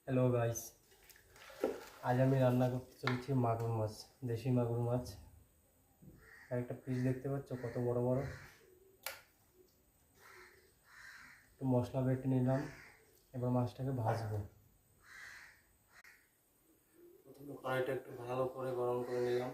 Hello guys, আজ আমি রান্না করতে চলেছি মাগুর মাছ, দেশি মাগুর মাছ। একটা পিস দেখতে পাচ্ছ কত বড় বড়। একটু মশলা বেটে নিলাম, এবার মাছটাকে ভাজবো। প্রথমে কড়াইটা একটু ভালো করে গরম করে নিলাম।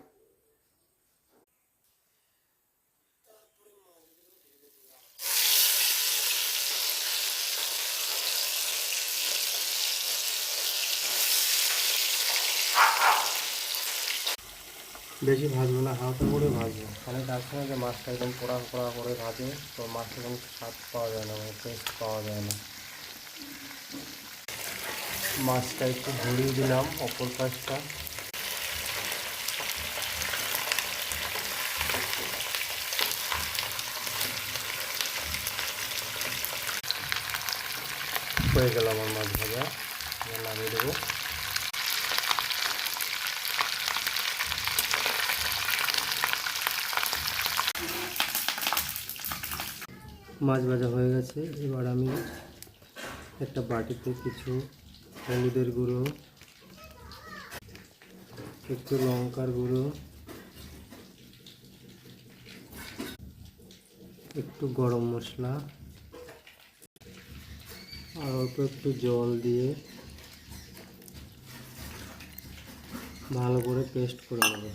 বেশি ভাজবো না, হালকা করে ভাজবো, কারণ তার সঙ্গে যে মাছটা একদম পোড়া পোড়া করে ভাজে তো মাছটা একদম স্বাদ পাওয়া যায় না, মানে টেস্ট পাওয়া যায় না। মাছটা একটু ঘুরিয়ে দিলাম অপর পাশটা। হয়ে গেল আমার মাছ ভাজা, নামিয়ে দেবো। মাছ ভাজা হয়ে গেছে। এবার আমি একটা বাটিতে কিছু হলুদের গুঁড়ো, একটু লঙ্কার গুঁড়ো, একটু গরম মশলা আর অল্প একটু জল দিয়ে ভালো করে পেস্ট করে নেব।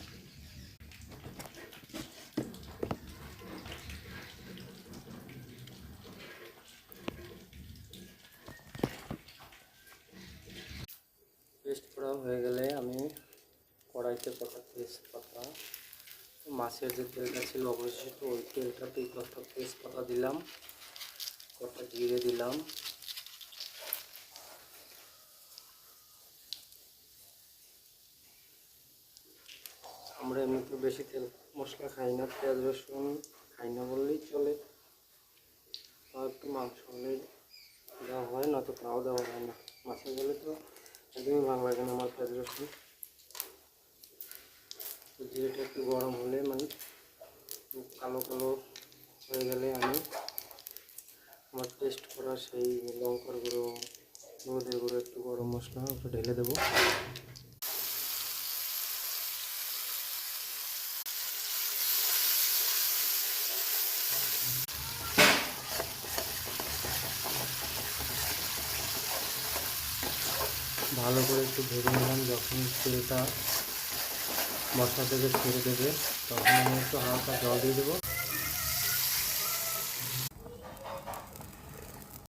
পেস্ট করা হয়ে গেলে আমি কড়াইতে কটা তেজপাতা, মাছের যে তেলটা ছিল অবশিষ্ট ওই তেলটাতে কটা তেজপাতা দিলাম, কটা জিরে দিলাম, আমরা এমনিতে বেশি তেল মশলা খাই না, পেঁয়াজ রসুন খাই না বললেই চলে। আর একটু মাংস হলে দেওয়া হয়, না তো তাও দেওয়া হয় না। মাছের গেলে তো একদমই ভালো লাগে না আমার পেঁয়াজ রসুন। জিরেটা একটু গরম হলে, মানে কালো কালো হয়ে গেলে আমি আমার পেস্ট করা সেই লঙ্কার গুঁড়ো, হলুদের গুঁড়ো, একটু গরম মশলা ওটা ঢেলে দেবো। ভালো করে একটু ভেজে নিলাম। যখন তেলটা মশলা থেকে ছেড়ে দেবে তখন আমি একটু হালকা জল দিয়ে দেবো।